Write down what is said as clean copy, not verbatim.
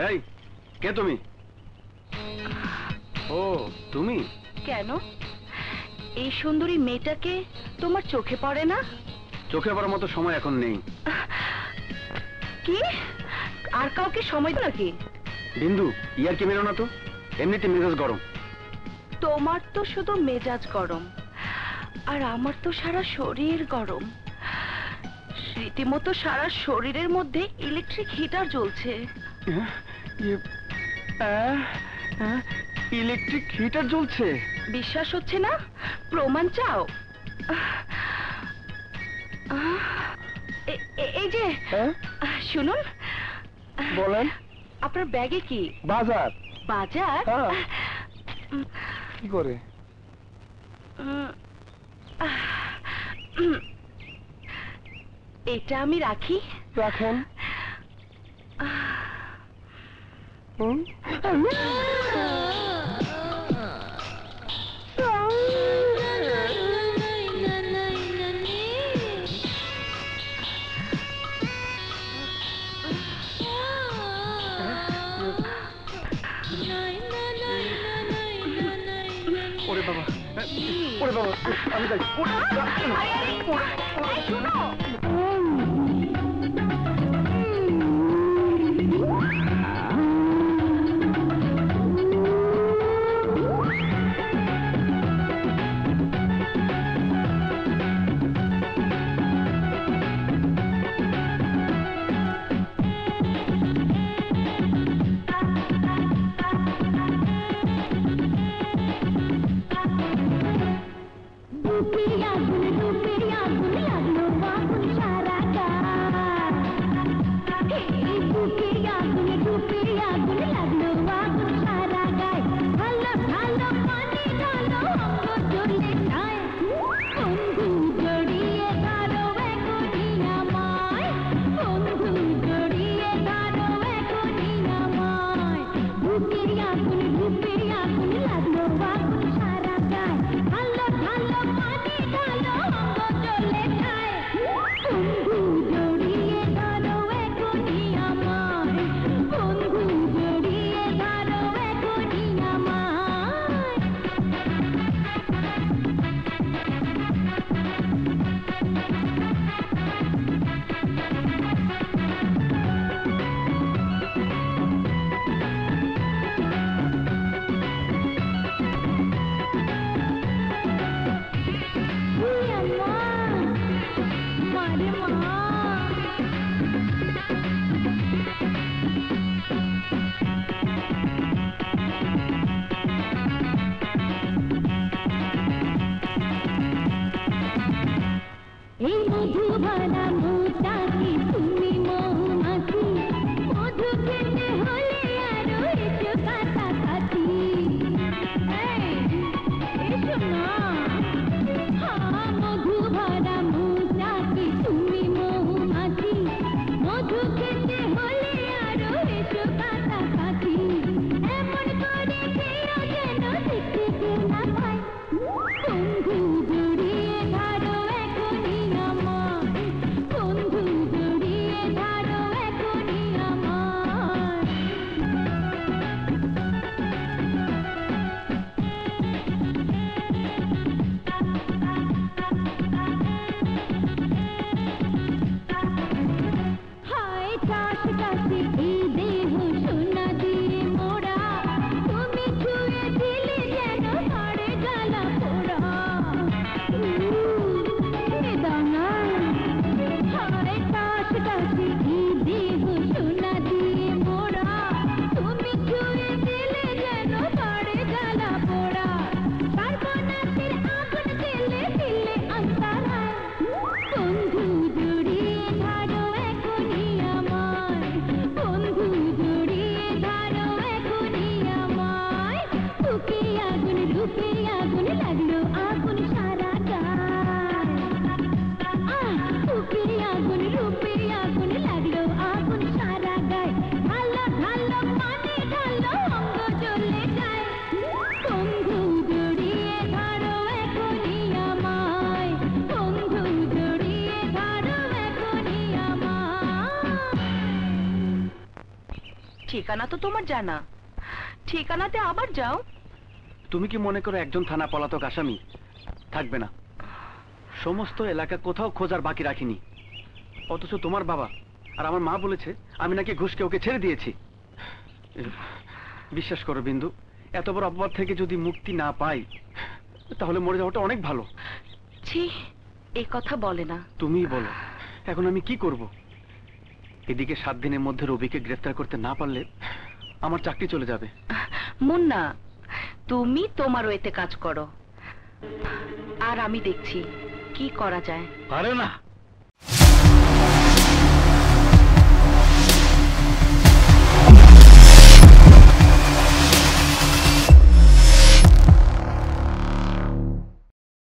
এই কে তুমি? ও তুমি? কেন এই সুন্দরী মেয়েটাকে তোমার চোখে পড়ে না? চোখে পড়ার মতো সময় এখন নেই। কি আর কাউকে সময় দাও নাকি? বিন্দু ইয়ার কি মেরো না তো, এমনিতে মেজাজ গরম। তোমার তো শুধু মেজাজ গরম, আর আমার তো সারা শরীর গরম। রীতিমতো সারা শরীরের মধ্যে ইলেকট্রিক হিটার জ্বলছে। ইলেকট্রিক হিটার জ্বলছে? বিশ্বাস হচ্ছে না? প্রমাণ চাও? এই যে শুনুন। বলেন। আপনার ব্যাগে কি? বাজার। বাজার? কি করে? এটা আমি রাখি। রাখেন। ওরে বাবা, ওরে বাবা, আমি যাই। ঠিকানা তো তোমার জানা, ঠিকানাতে আবার যাও। তুমি কি মনে করো একজন থানা পলাতক আসামি থাকবে না? সমস্ত এলাকা কোথাও খোঁজার বাকি রাখিনি। অথচ তোমার বাবা আর আমার মা বলেছে আমি নাকি ঘুষকে ওকে ছেড়ে দিয়েছি। বিশ্বাস করো বিন্দু, এত বড় অপবাদ থেকে যদি মুক্তি না পাই তাহলে মরে যাওয়াটা অনেক ভালো। ছি, এই কথা বলে না। তুমিই বলো এখন আমি কি করব? এদিকে 7 দিনের মধ্যে রবিকে গ্রেফতার করতে না পারলে আমার চাকরি চলে যাবে। মুন্না, তুমি তোমার ওয়েতে কাজ করো, আর আমি দেখছি কি করা যায়। আরে না,